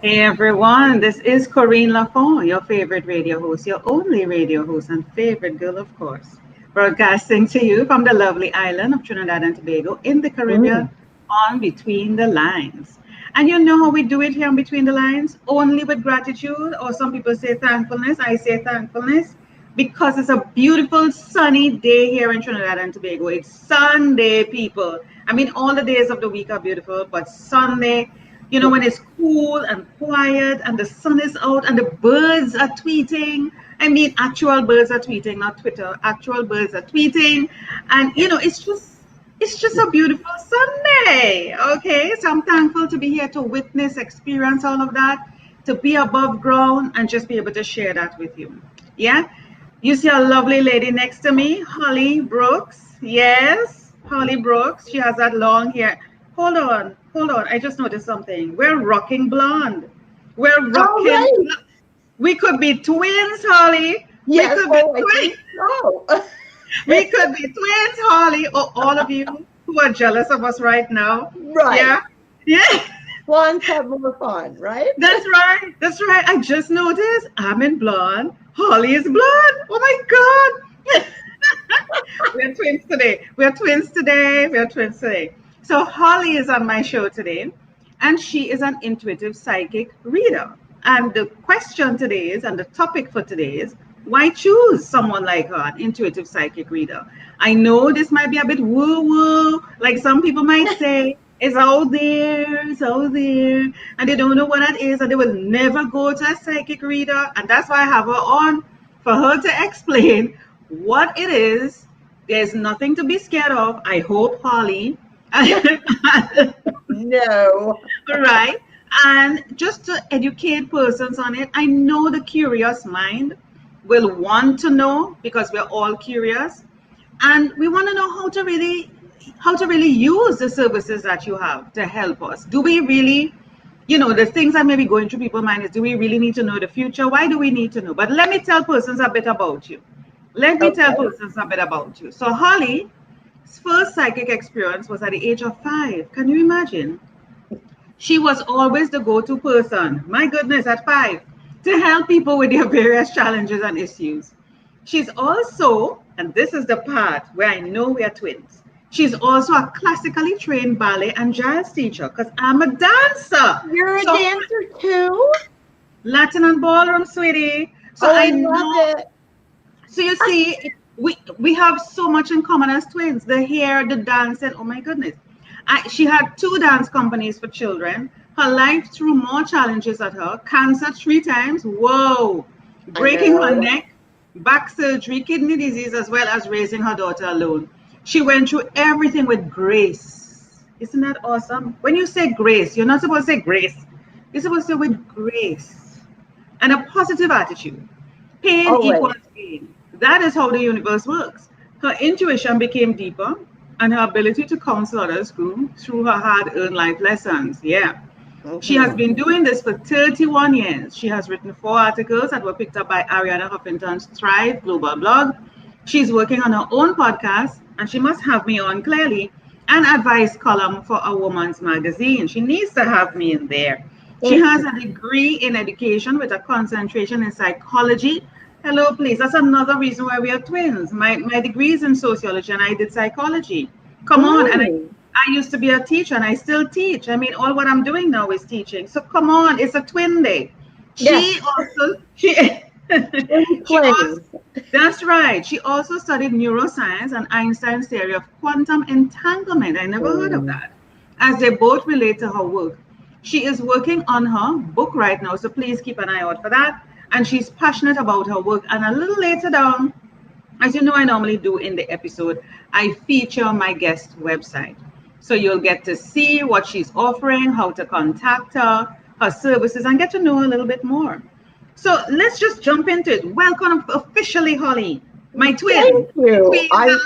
Hey everyone, this is Corine Lafont, your favorite radio host, your only radio host and favorite girl, of course, broadcasting to you from the lovely island of Trinidad and Tobago in the Caribbean on Between the Lines. And you know how we do it here on Between the Lines? Only with gratitude, or some people say thankfulness. I say thankfulness because it's a beautiful sunny day here in Trinidad and Tobago. It's Sunday, people. I mean, all the days of the week are beautiful, but Sunday, you know, when it's cool and quiet and the sun is out and the birds are tweeting. I mean, actual birds are tweeting, not Twitter. Actual birds are tweeting. And, you know, it's just a beautiful Sunday. Okay. So I'm thankful to be here to witness, experience all of that, to be above ground and just be able to share that with you. Yeah. You see a lovely lady next to me, Holly Brooks. Yes, Holly Brooks. She has that long hair. Hold on. I just noticed something. We're rocking blonde. We're rocking. Right. We could be twins, Holly. Yes, we could be twins. so. We could be twins, Holly. Or all of you who are jealous of us right now. Right. Yeah. Yeah. Blondes have more fun, right? That's right. That's right. I just noticed I'm in blonde. Holly is blonde. Oh my God. We're twins today. We're twins today. We're twins today. So Holly is on my show today, and she is an intuitive psychic reader. And the question today is, and the topic for today is, why choose someone like her, an intuitive psychic reader? I know this might be a bit woo-woo, like some people might say, it's out there, and they don't know what that is, and they will never go to a psychic reader. And that's why I have her on, for her to explain what it is. There's nothing to be scared of, I hope, Holly. No. Right. And just to educate persons on it, I know the curious mind will want to know because we're all curious, and we want to know how to really use the services that you have to help us. Do we really, you know, the things that may be going through people's minds is, do we really need to know the future? Why do we need to know? But let me tell persons a bit about you. So Holly's first psychic experience was at the age of 5. Can you imagine? She was always the go-to person, my goodness, at 5, to help people with their various challenges and issues. She's also, and this is the part where I know we are twins, she's also a classically trained ballet and jazz teacher, because I'm a dancer. You're a dancer too? Latin and ballroom, sweetie. So I love it. So you see, we have so much in common as twins. The hair, the dancing, oh my goodness. She had 2 dance companies for children. Her life threw more challenges at her. Cancer 3 times. Whoa. Breaking her neck. back surgery, kidney disease, as well as raising her daughter alone. She went through everything with grace. Isn't that awesome? When you say grace, you're not supposed to say grace. You're supposed to say with grace and a positive attitude. Pain Always. equals gain. That is how the universe works. Her intuition became deeper, and her ability to counsel others grew through her hard earned life lessons. Yeah. She has Mm-hmm. been doing this for 31 years. She has written 4 articles that were picked up by Ariana Huffington's Thrive Global blog. She's working on her own podcast, and she must have me on clearly, an advice column for a woman's magazine. She needs to have me in there. She has a degree in education with a concentration in psychology. Hello, please. That's another reason why we are twins. My degree is in sociology and I did psychology. Come on. And Mm. I used to be a teacher and I still teach. I mean, all what I'm doing now is teaching. So come on, it's a twin day. She Yes. also she she also Twins. that's right. She also studied neuroscience and Einstein's theory of quantum entanglement. I never heard of Mm. that. As they both relate to her work. She is working on her book right now, so please keep an eye out for that. And she's passionate about her work. And a little later down, as you know, I normally do in the episode, I feature my guest website. So you'll get to see what she's offering, how to contact her, her services, and get to know a little bit more. So let's just jump into it. Welcome officially, Holly, my twin Thank you. between the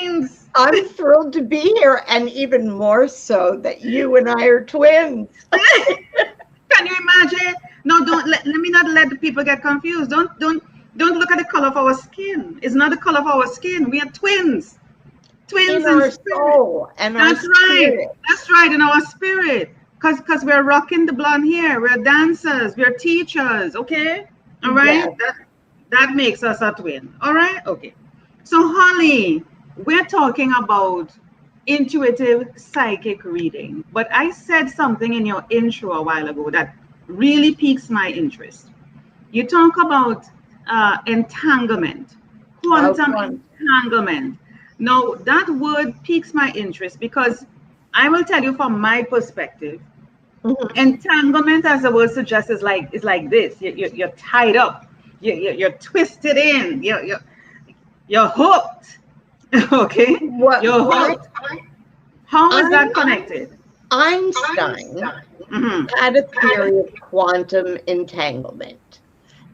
lines. I'm thrilled to be here, and even more so that you and I are twins. Can you imagine? No, don't let me not let the people get confused. Don't look at the color of our skin. It's not the color of our skin. We are twins. Twins In in our spirit. soul and our That's right. spirit. That's right. In our spirit. Cause we're rocking the blonde hair. We're dancers. We're teachers. Okay. All right. Yes. That makes us a twin. All right. Okay. So Holly, we're talking about intuitive psychic reading. But I said something in your intro a while ago that really piques my interest. You talk about entanglement, Oh, quantum one. entanglement. Now, that word piques my interest because I will tell you from my perspective, Mhm. entanglement, as the word suggests, is like this. You're tied up, you're twisted in, you're hooked. Okay, What you're I, hooked. How is that Ein- connected? Einstein Mhm. had a theory of quantum entanglement.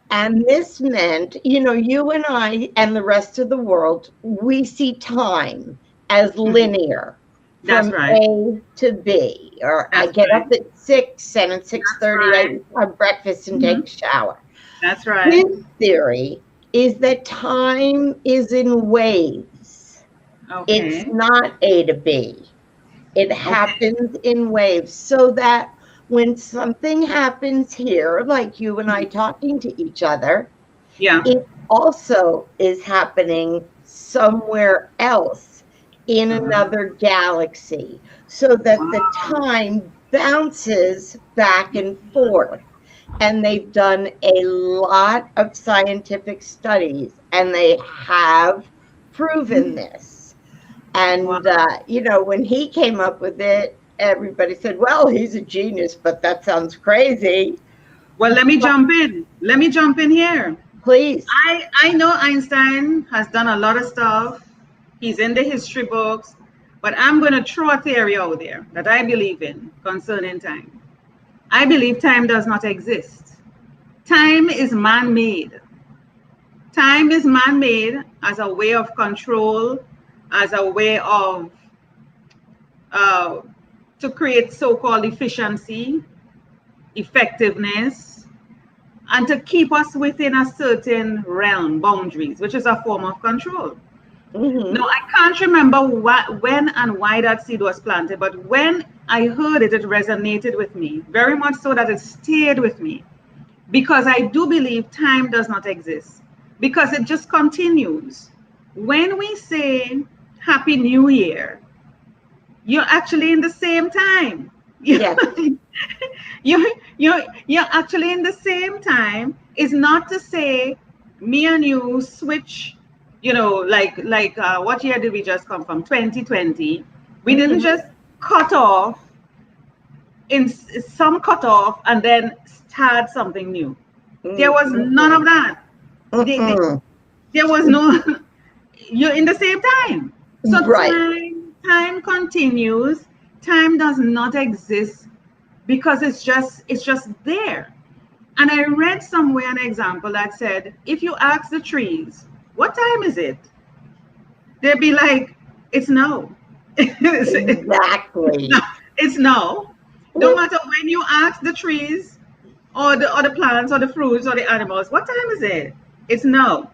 And this meant, you and I and the rest of the world, we see time as Mhm. linear That's from right. A to B. Or I That's get up right. at 6, and at That's 6:30 right. I have breakfast and take Mhm. a shower. That's right. His theory is that time is in waves. It's Okay. not A to B. It Okay. happens in waves, so that when something happens here, like you and I Mhm. talking to each other, Yeah. it also is happening somewhere else in Uh-huh. another galaxy, so that the Wow. time bounces back and forth. And they've done a lot of scientific studies, and they have proven this. Wow. And, when he came up with it, everybody said, well, he's a genius, but that sounds crazy. Well, let me But jump in. Let me jump in here. please, I know Einstein has done a lot of stuff. He's in the history books, but I'm going to throw a theory out there that I believe in concerning time. I believe time does not exist. Time is man-made. Time is man-made as a way of control, as a way of uh, to create so-called efficiency, effectiveness, and to keep us within a certain realm, boundaries, which is a form of control. Now, mhm, I can't remember when and why that seed was planted, but when I heard it, it resonated with me very much so that it stayed with me because I do believe time does not exist because it just continues. When we say Happy New Year, you're actually in the same time. yes, You're actually in the same time. Is not to say me and you switch, what year did we just come from? 2020. We didn't mhm, just cut off in some cut off and then start something new. There was none of mhm, that. The, the, mm-mm. There was no, you're in the same time. So Right. time continues. Time does not exist because it's just there. And I read somewhere an example that said, if you ask the trees, what time is it? They'd be like, it's no. Exactly. It's no. No matter when you ask the trees or the plants or the fruits or the animals, what time is it? It's no.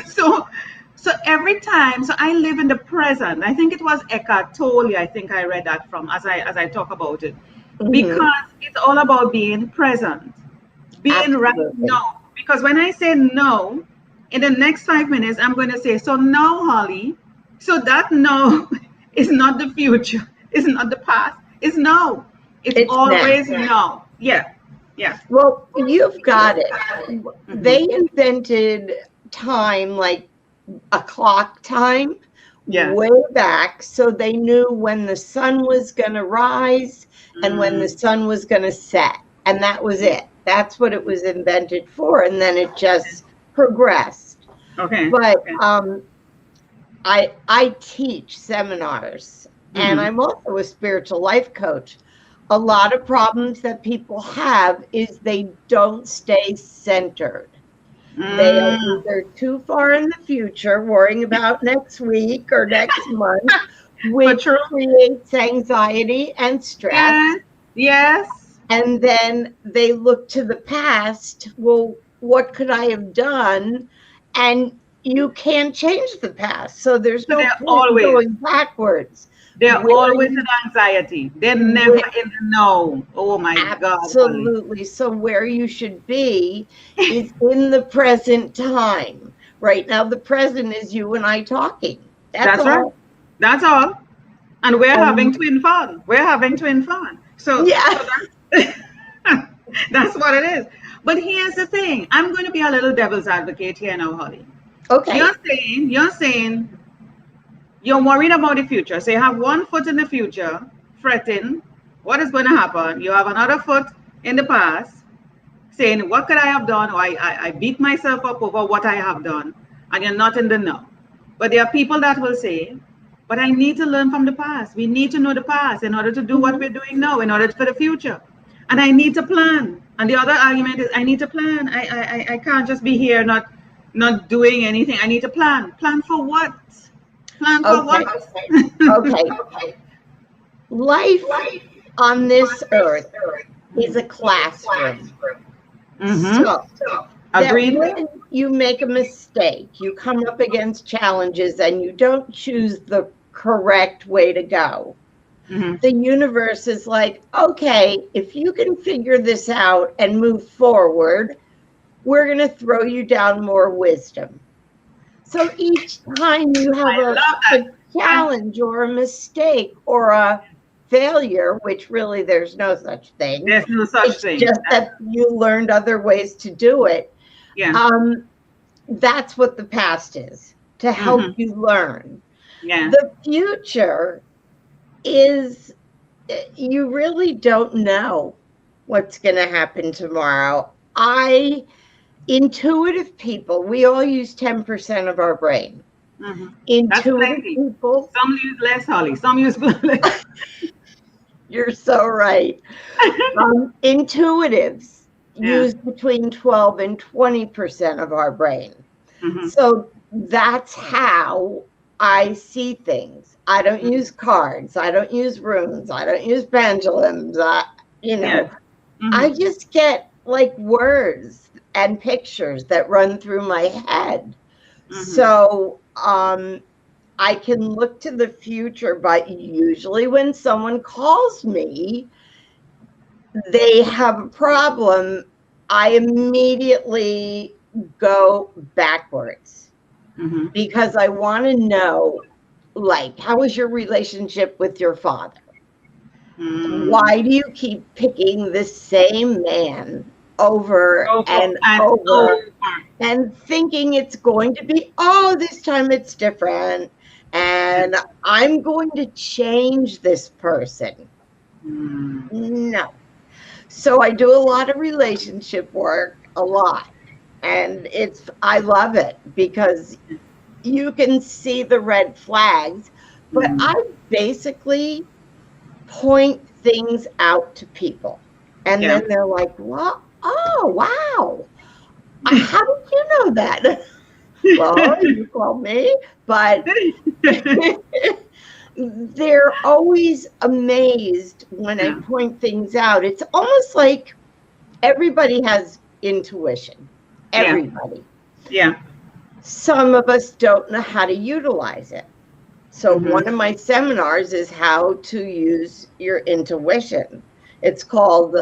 so so every time, so I live in the present. I think it was Eckhart Tolle, I think I read that from as I talk about it. Mhm. Because it's all about being present, being right Absolutely. now. Because when I say no, in the next 5 minutes, I'm going to say, so now, Holly, so that no is not the future, it's not the past, it's no. It's It's now. always no. Yeah. Yeah. Well, you've got it. Hmm. They invented time, like a clock time, Yes. way back, so they knew when the sun was going to rise and when the Mm. sun was going to set. And that was it. That's what it was invented for. And then it just progressed. Okay. But Okay. I teach seminars, and Hmm. I'm also a spiritual life coach. A lot of problems that people have is they don't stay centered. They are Mm. either too far in the future, worrying about next week or next month, For which true. creates anxiety and stress. Yes. Yes. And then they look to the past. Well, what could I have done? And you can't change the past. So there's So no they're point in always going backwards. they're Where always in you, anxiety. They're never where, in the know. Oh my God, Holly. absolutely. So where you should be is in the present time. Right now, the present is you and I talking. That's That's right. all. That's all. And we're having And twin fun. We're having twin fun. So yeah, that's that's what it is. But here's the thing. I'm going to be a little devil's advocate here now, Holly. okay. You're saying you're worried about the future. So you have one foot in the future, fretting what is going to happen. You have another foot in the past, saying, what could I have done? Or I beat myself up over what I have done. And you're not in the know. But there are people that will say, but I need to learn from the past. We need to know the past in order to do what Mhm. we're doing now, in order for the future. And I need to plan. And the other argument is I need to plan. I can't just be here not doing anything. I need to plan. Plan for what? Plan for what? Okay. Okay. Life on this earth is a classroom. Mm-hmm. So that Agreed. when you make a mistake, you come up against challenges and you don't choose the correct way to go, Mm-hmm. the universe is like, okay, if you can figure this out and move forward, we're going to throw you down more wisdom. So each time you have I love a that. I, challenge or a mistake or a failure, which really there's no such thing, there's no such it's thing. just that you learned other ways to do it. Yeah. Um, that's what the past is, to help Mm-hmm. you learn. Yeah. The future is, you really don't know what's going to happen tomorrow. Intuitive people, we all use 10% of our brain. Mm-hmm. That's Intuitive plenty. people, Some use less, Holly. Some use less. you're so right. Intuitives Yeah. use between 12 and 20% of our brain. Mm-hmm. So that's how I see things. I don't Mm-hmm. use cards. I don't use runes. I don't use pendulums. You know, Yes. Mm-hmm. I just get like words and pictures that run through my head. Mm-hmm. So I can look to the future, but usually when someone calls me, they have a problem. I immediately go backwards Mm-hmm. because I want to know, like, how was your relationship with your father? Mm. Why do you keep picking the same man over Over and and over over. and thinking it's going to be, oh, this time it's different Yeah. and I'm going to change this person? Mm. No. So I do a lot of relationship work, a lot. And I love it because you can see the red flags, but I basically point things out to people. And then they're like, "What? Oh, wow. How did you know that?" Well, you called me, but they're always amazed when I point things out. It's almost like everybody has intuition. Everybody. Yeah. Some of us don't know how to utilize it. So one of my seminars is how to use your intuition. It's called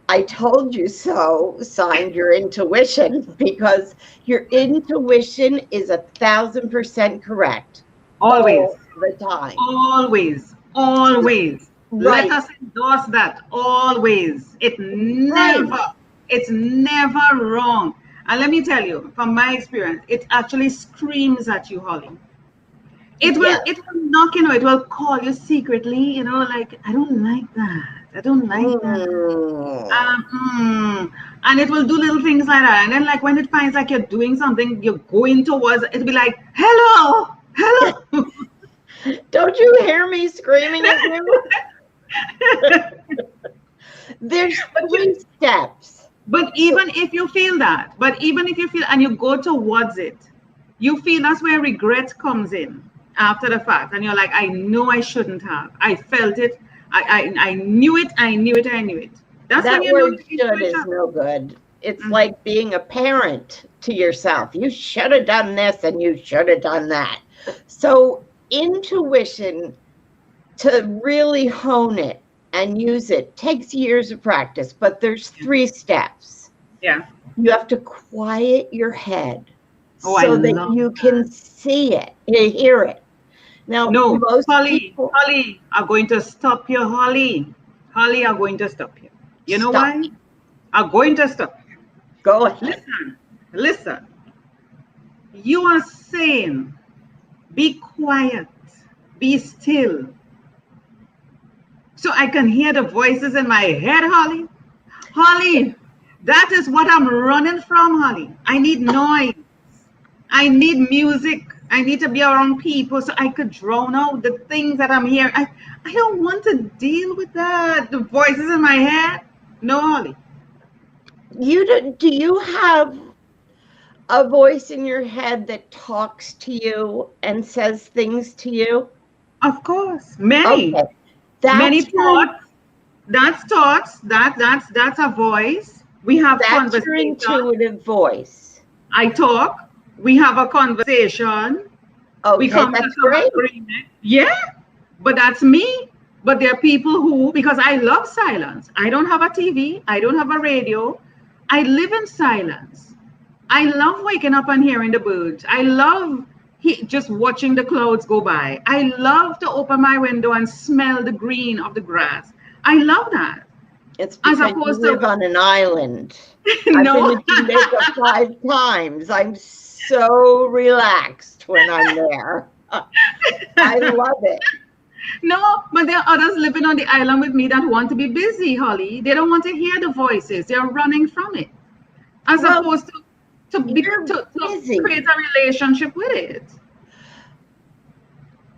I Told You So, signed your intuition, because your intuition is 1,000% correct. Always. All the time. Always. Always. Right. Let us endorse that. Always. It's never wrong. And let me tell you, from my experience, it actually screams at you, Holly. It will knock, it will call you secretly, like, I don't like that. I don't like that. And it will do little things like that. And then, like, when it finds like you're doing something, you're going towards, it'll be like, hello. Don't you hear me screaming at you? There's 3 steps. But even if you feel that, and you go towards it, you feel that's where regret comes in after the fact. And you're like, I know I shouldn't have. I felt it. I knew it. That's that when you word know should is no good. It's like being a parent to yourself. You should have done this and you should have done that. So intuition, to really hone it and use it, takes years of practice, but there's 3 steps. Yeah. You have to quiet your head so that you can see it, hear it. Now, most people, Holly are going to stop you, Holly. Holly are going to stop you. You know why? Are going to stop you. Go ahead. Listen. You are saying, be quiet, be still. So I can hear the voices in my head, Holly. Holly, that is what I'm running from, Holly. I need noise. I need music. I need to be around people so I could drown out the things that I'm hearing. I don't want to deal with that. The voices in my head. No, Holly. Do you have a voice in your head that talks to you and says things to you? Of course. Many. Okay. Many thoughts. That's thoughts. That's a voice. We have conversation. That's your intuitive voice. I talk. We have a conversation. Okay, we come that's to great. Agreement. Yeah, but that's me. But there are people who, because I love silence. I don't have a TV. I don't have a radio. I live in silence. I love waking up and hearing the birds. I love just watching the clouds go by. I love to open my window and smell the green of the grass. I love that. It's because you live on an island. No. I've been to Jamaica 5 times. I'm so relaxed when I'm there. I love it. No, but there are others living on the island with me that want to be busy, Holly. They don't want to hear the voices. They're running from it. As opposed to create a relationship with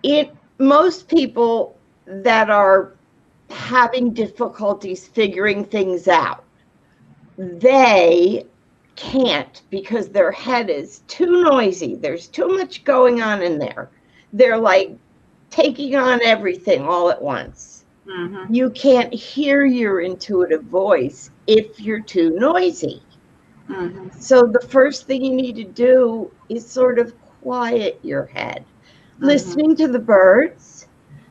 it. Most people that are having difficulties figuring things out, they can't because their head is too noisy. There's too much going on in there. They're like taking on everything all at once. Mm-hmm. You can't hear your intuitive voice if you're too noisy. Mm-hmm. So the first thing you need to do is sort of quiet your head. Mm-hmm. Listening to the birds,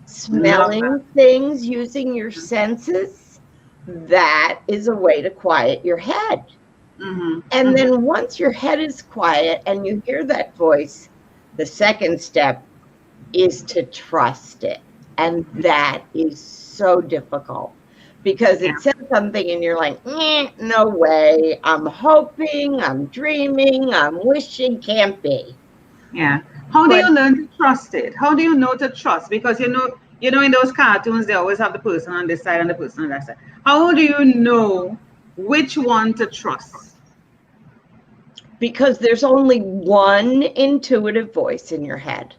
smelling things, using your senses, that is a way to quiet your head. Mm-hmm. And then once your head is quiet and you hear that voice, the second step is to trust it. And that is so difficult because it says something and you're like, no way. I'm hoping, I'm dreaming, I'm wishing, can't be. Yeah. How do you learn to trust it? How do you know to trust? Because you know, in those cartoons, they always have the person on this side and the person on that side. How do you know which one to trust? because there's only one intuitive voice in your head.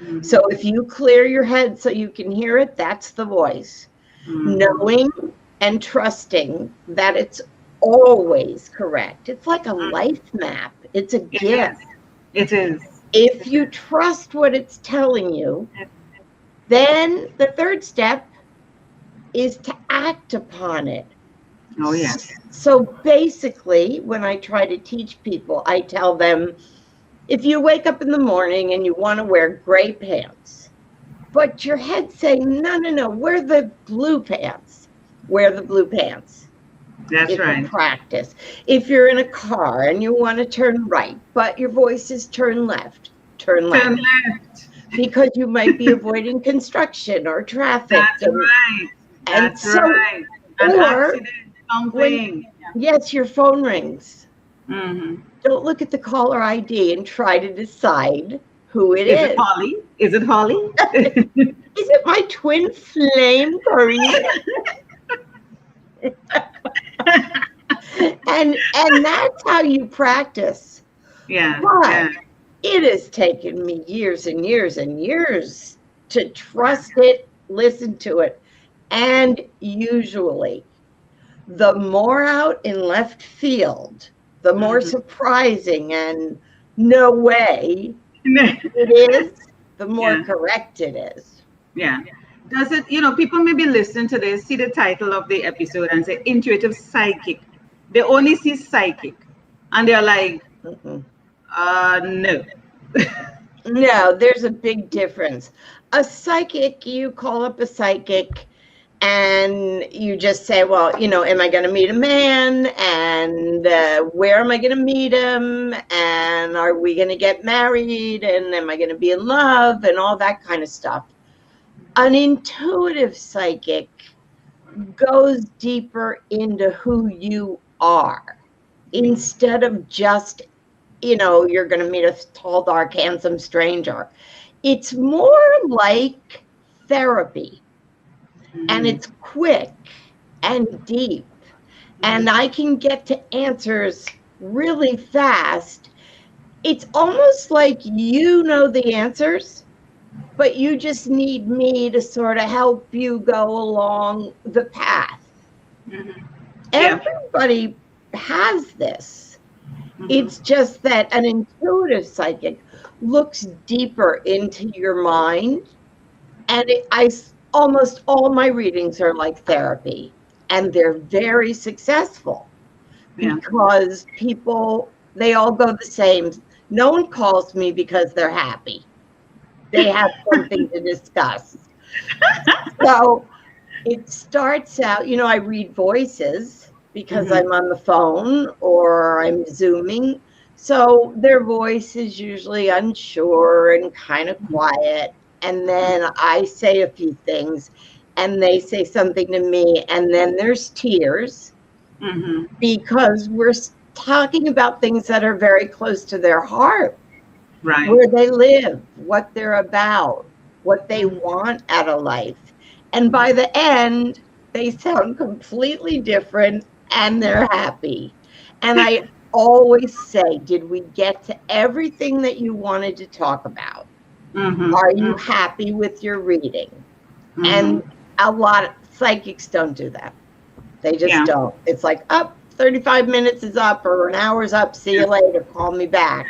Mhm. So if you clear your head so you can hear it, that's the voice. Mhm. Knowing and trusting that it's always correct. It's like a life map. It's a It gift. is. It is. If you trust what it's telling you, then the third step is to act upon it. Oh, yes. So basically, when I try to teach people, I tell them, if you wake up in the morning and you want to wear gray pants, but your head's saying, no, wear the blue pants. Wear the blue pants. That's It's a right. practice. If you're in a car and you want to turn right, but your voice is turn left, turn left. Turn left. Because you might be avoiding construction or traffic. That's right. That's right. An or accident, something. yes, your phone rings. Mhm. Don't look at the caller ID and try to decide who it Is is. it Holly? Is it Holly? Is it my twin flame, Corine? and that's how you practice. Yeah. But Yeah. it has taken me years and years and years to trust it, listen to it. And usually, the more out in left field, the more surprising and no way it is, the more Yeah. correct it is. Yeah. Does it, people maybe listen to this, see the title of the episode and say intuitive psychic. They only see psychic and they're like, Mhm. no. No, there's a big difference. A psychic, you call up a psychic and you just say, well, am I going to meet a man? And where am I going to meet him? And are we going to get married? And am I going to be in love? And all that kind of stuff. An intuitive psychic goes deeper into who you are instead of just, you're going to meet a tall, dark, handsome stranger. It's more like therapy, and it's quick and deep, and I can get to answers really fast. It's almost like you know the answers, but you just need me to sort of help you go along the path. Yeah. Everybody has this. It's just that an intuitive psychic looks deeper into your mind, and almost all my readings are like therapy, and they're very successful because people, they all go the same. No one calls me because they're happy. They have something to discuss. So it starts out, I read voices because I'm on the phone or I'm Zooming. So their voice is usually unsure and kind of quiet. And then I say a few things and they say something to me. And then there's tears because we're talking about things that are very close to their heart. Right. Where they live, what they're about, what they want out of life. And by the end, they sound completely different and they're happy. And I always say, did we get to everything that you wanted to talk about? Are you happy with your reading? And a lot of psychics don't do that. They just don't. It's like, 35 minutes is up or an hour's up. See you later. Call me back.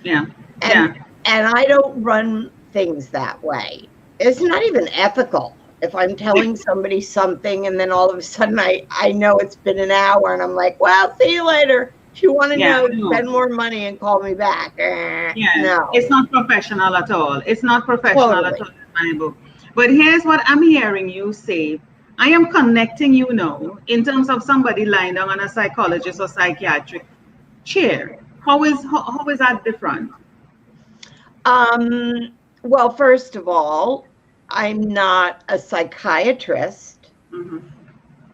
Yeah. And I don't run things that way. It's not even ethical. If I'm telling somebody something and then all of a sudden I know it's been an hour and I'm like, well, see you later. If you want to know, spend more money and call me back. No. It's not professional at all. It's not professional at all in my book. But here's what I'm hearing you say. I am connecting you now in terms of somebody lying down on a psychologist or psychiatric chair. How is that different? Well, first of all, I'm not a psychiatrist.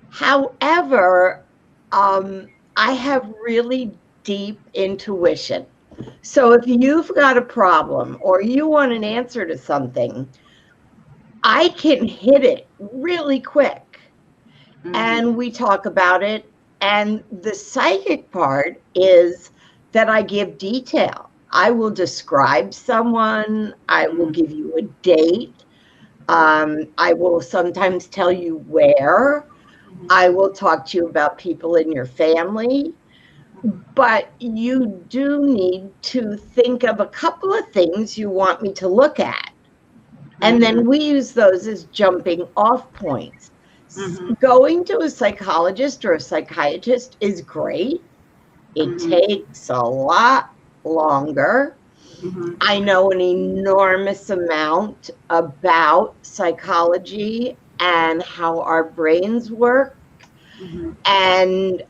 However, I have really deep intuition. So if you've got a problem or you want an answer to something, I can hit it really quick. And we talk about it. And the psychic part is that I give detail. I will describe someone. I will give you a date. I will sometimes tell you where. I will talk to you about people in your family. But you do need to think of a couple of things you want me to look at. And then we use those as jumping off points. Going to a psychologist or a psychiatrist is great. It takes a lot longer. I know an enormous amount about psychology and how our brains work, and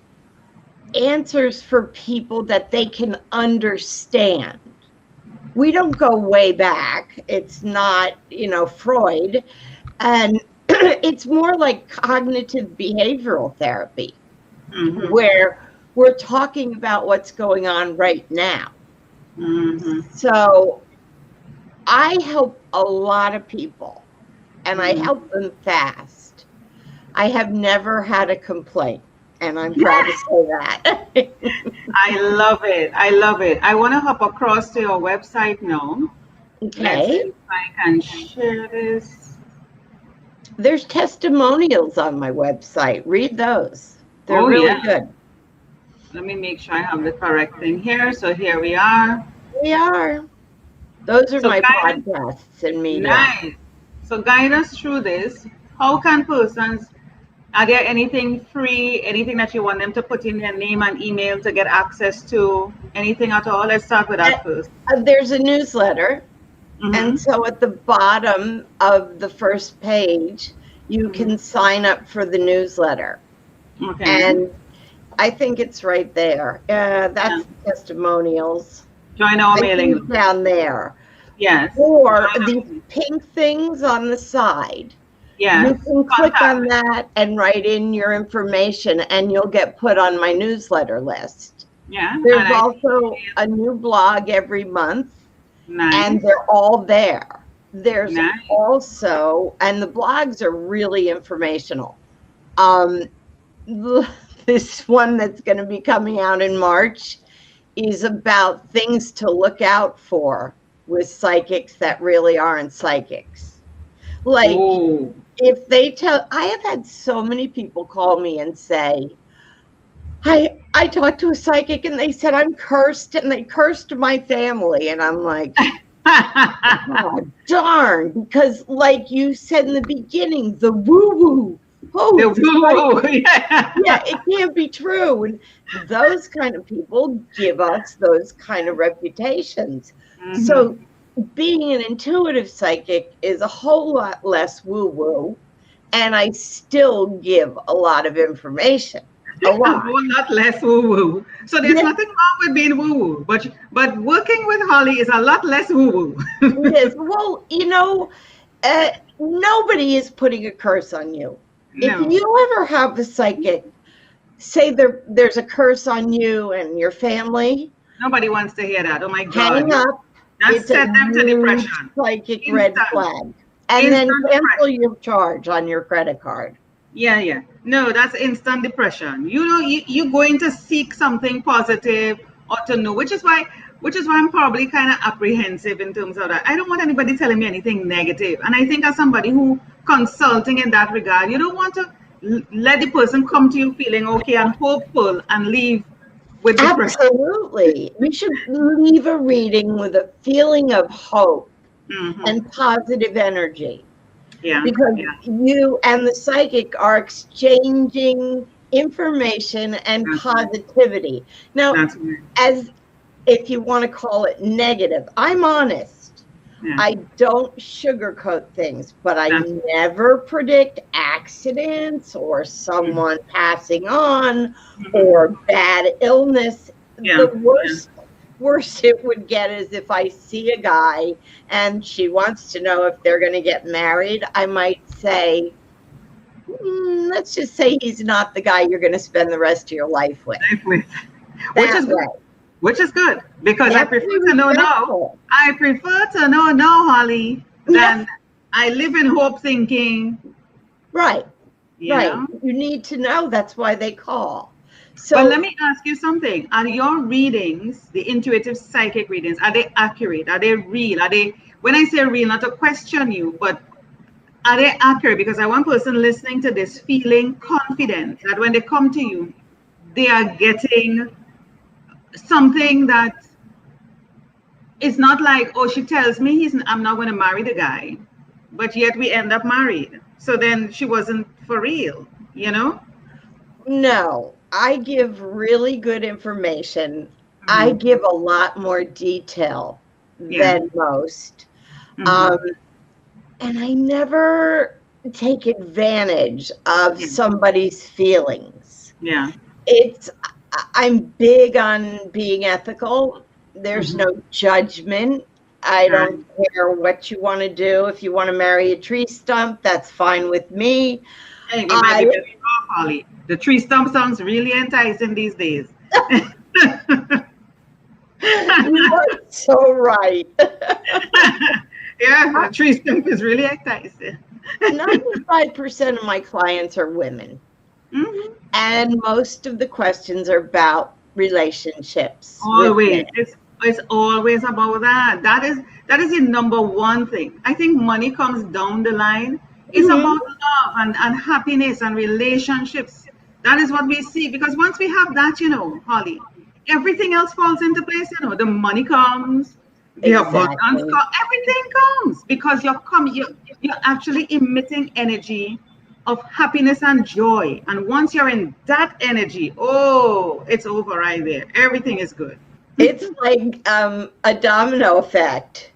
answers for people that they can understand. We don't go way back. It's not, Freud. And it's more like cognitive behavioral therapy, where we're talking about what's going on right now. So I help a lot of people, and I help them fast. I have never had a complaint, and I'm proud to say that. I love it. I love it. I want to hop across to your website now. Okay. Let's see if I can share this. There's testimonials on my website. Read those. They're really good. Let me make sure I have the correct thing here. So here we are. We are. Those are my podcasts and media. Nice. So guide us through this. How can persons, are there anything free, anything that you want them to put in their name and email to get access to? Anything at all? Let's start with that first. There's a newsletter. And so at the bottom of the first page, you can sign up for the newsletter. And I think it's right there. That's testimonials. Join our mailing list. Down there. Yes. Or these pink things on the side. Yes. You can click on that and write in your information, and you'll get put on my newsletter list. Yeah. There's also a new blog every month. And they're all there. There's also, and the blogs are really informational. This one that's going to be coming out in March is about things to look out for with psychics that really aren't psychics. Like, if they tell, I have had so many people call me and say, I talked to a psychic and they said I'm cursed and they cursed my family. And I'm like, oh, darn. Because like you said in the beginning, the woo-woo. Oh, the woo-woo. Yeah, it can't be true. And those kind of people give us those kind of reputations. So being an intuitive psychic is a whole lot less woo-woo. And I still give a lot of information. A lot less woo-woo. So there's nothing wrong with being woo-woo, but working with Holly is a lot less woo-woo. Yes. Well, nobody is putting a curse on you. No. If you ever have a psychic say there's a curse on you and your family, nobody wants to hear that. Oh my God. Hang up. That's set them to depression. Psychic red flag. And then cancel your charge on your credit card. Yeah. No, that's instant depression. You're going to seek something positive or to know, which is why I'm probably kind of apprehensive in terms of that. I don't want anybody telling me anything negative. And I think as somebody who consulting in that regard, you don't want to let the person come to you feeling okay and hopeful and leave with depression. Absolutely. We should leave a reading with a feeling of hope and positive energy. Yeah, because you and the psychic are exchanging information and positivity. Now, as if you want to call it negative, I'm honest. I don't sugarcoat things, but I never predict accidents or someone passing on or bad illness. The worst it would get is if I see a guy and she wants to know if they're going to get married, I might say, let's just say he's not the guy you're going to spend the rest of your life with. Which is good because I prefer to know now. I prefer to know now, Holly, than I live in hope thinking. Right. You need to know. That's why they call. But So let me ask you something. Are your readings, the intuitive psychic readings, are they accurate? Are they real? Are they, when I say real, not to question you, but are they accurate? Because I want person listening to this feeling confident that when they come to you, they are getting something that is not like, oh, she tells me I'm not going to marry the guy, but yet we end up married. So then she wasn't for real, you know? no, I give really good information. I Hmm. give a lot more detail Yeah. than most. Hmm. Um, and I never take advantage of Yeah. somebody's feelings. Yeah. It's I'm big on being ethical. There's Hmm. no judgment. I Right. don't care what you want to do. If you want to marry a tree stump, that's fine with me. Hey, we might be I better off, Holly. The tree stump sounds really enticing these days. You are so right. Yeah, the tree stump is really enticing. 95% of my clients are women, Hmm. and most of the questions are about relationships with men. Always. It's always about that. That is the number one thing. I think money comes down the line. It's Mhm. about love and happiness and relationships. That is what we see. Because once we have that, Holly, everything else falls into place. The money comes, the abundance Exactly. comes, everything comes because you're actually emitting energy of happiness and joy. And once you're in that energy, oh, it's over right there. Everything is good. It's like a domino effect.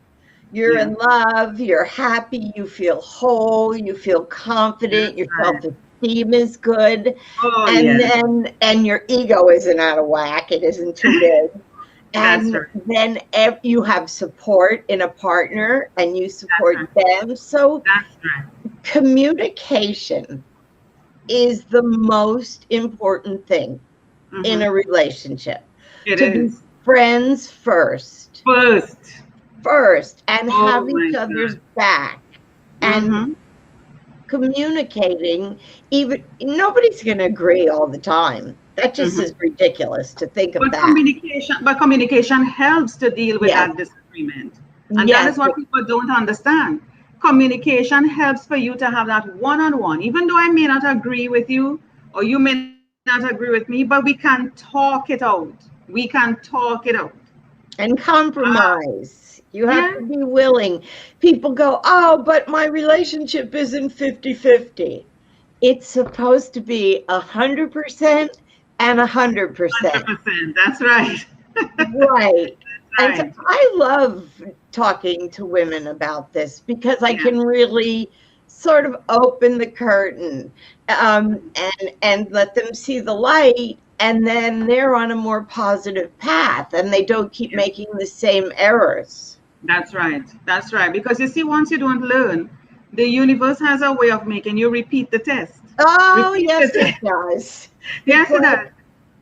You're Yeah, in love, you're happy, you feel whole, you feel confident, that's your right. self-esteem is good, Oh, and yes, then your ego isn't out of whack, it isn't too big. that's And right. then you have support in a partner and you That's support right. them. So That's right. communication is the most important thing in Hmm. a relationship. It To be is. friends First. first, and Oh, have my each other's God. back and Hmm. communicating. Even nobody's going to agree all the time. That just is Hmm. ridiculous to think of But that. communication helps to deal with Yes, that disagreement. And that yes, is what people don't understand. Communication helps for you to have that one-on-one. Even though I may not agree with you or you may not agree with me, but we can talk it out. We can talk it out. and Ah, compromise. You have yeah, to be willing. People go, oh, but my relationship isn't 50-50. It's supposed to be 100% and 100%. 100%. That's right. Right. And so Right. I love talking to women about this because I Yeah. can really sort of open the curtain and let them see the light, and then they're on a more positive path and they don't keep Yeah. making the same errors. That's right. That's right. Because you see, once you don't learn, the universe has a way of making you repeat the test. Oh, Repeat the yes, it test. does. It's Yes, it like does.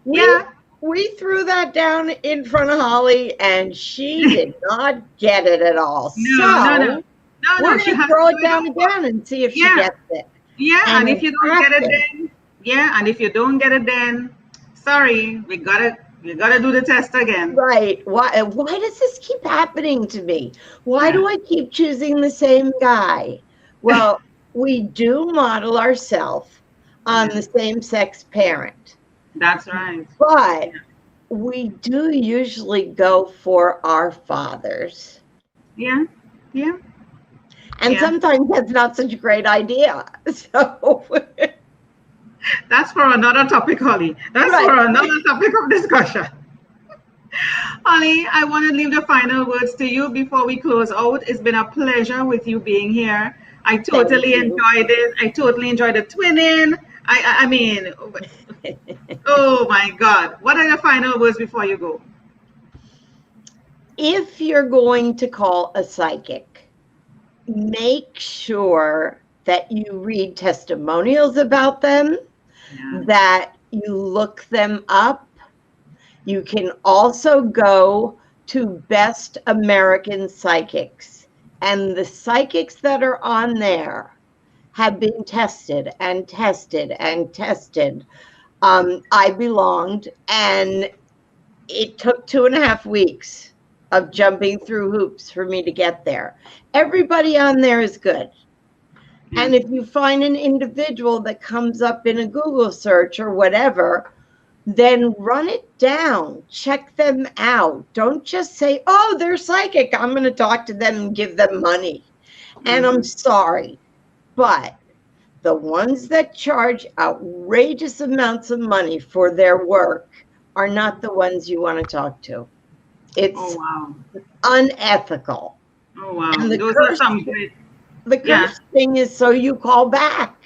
we Yeah. we threw that down in front of Holly and she did not get it at all. No, no, no. So No, we're no. She going to has to throw do it it down over. again and see if she Yeah. gets it. Yeah. And And if it you don't get it happened. then, yeah. And if you don't get it then, sorry, we gotta do the test again. Right. Why does this keep happening to me? Why Yeah. do I keep choosing the same guy? Well, we do model ourselves on Yeah. the same sex parent, That's right. but Yeah. we do usually go for our fathers. Yeah. Yeah. And Yeah. sometimes that's not such a great idea. So, That's for another topic, Holly. That's right. for another topic of discussion. Holly, I want to leave the final words to you before we close out. It's been a pleasure with you being here. I Thank totally you. enjoyed it. I totally enjoyed the twinning. I mean, oh my God. What are your final words before you go? If you're going to call a psychic, make sure that you read testimonials about them, Yeah. that you look them up. You can also go to Best American Psychics, and the psychics that are on there have been tested and tested and tested I belonged, and it took 2.5 weeks of jumping through hoops for me to get there. Everybody on there is good. And if you find an individual that comes up in a Google search or whatever, then run it down, check them out. Don't just say, oh, they're psychic, I'm going to talk to them and give them money. And I'm sorry, but the ones that charge outrageous amounts of money for their work are not the ones you want to talk to. It's unethical. Oh, wow. And Those are some great. The curse thing is so you call back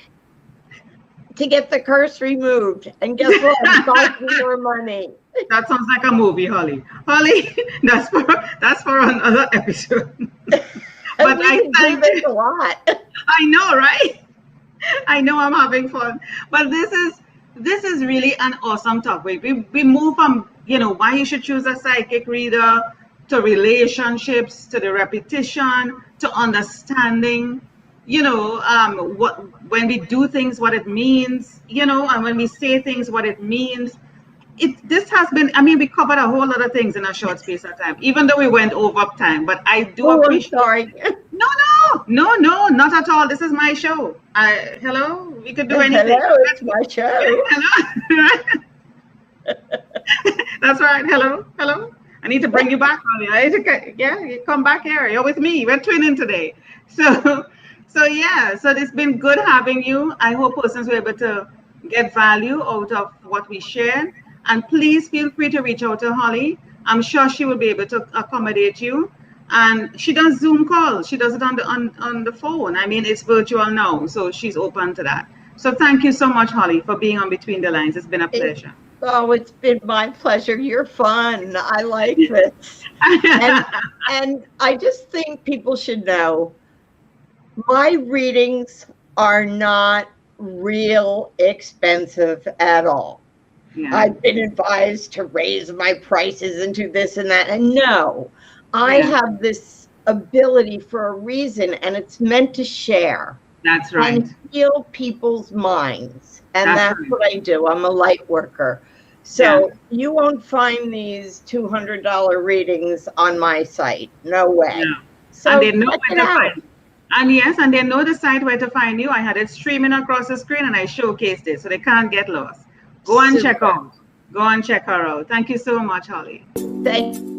to get the curse removed. And guess what? I'm costing more money. That sounds like a movie, Holly. Holly, that's for another episode. But I thank you a lot. I know, right? I know I'm having fun. But this is really an awesome topic. We move from, why you should choose a psychic reader, to relationships, to the repetition, to understanding, what when we do things, what it means, and when we say things, what it means. This has been, we covered a whole lot of things in a short space of time, even though we went over time, but I do appreciate. Sorry. No, not at all. This is my show. Hello, we could do anything. Hello, it's my show. Hello. That's right. Hello. I need to bring you back, Holly. You come back here. You're with me. We're twinning today. So it's been good having you. I hope persons were able to get value out of what we shared. And please feel free to reach out to Holly. I'm sure she will be able to accommodate you. And she does Zoom calls. She does it on the phone. It's virtual now, so she's open to that. So thank you so much, Holly, for being on Between the Lines. It's been a pleasure. Oh, it's been my pleasure. You're fun. I like this. and I just think people should know my readings are not real expensive at all. Yeah. I've been advised to raise my prices and do this and that. And no, I have this ability for a reason, and it's meant to share. That's right. And heal people's minds. And that's right. What I do. I'm a light worker. So you won't find these $200 readings on my site. No way. Yeah. So and they know where to find. And they know the site where to find you. I had it streaming across the screen and I showcased it, so they can't get lost. Go and check her out. Thank you so much, Holly. Thank you.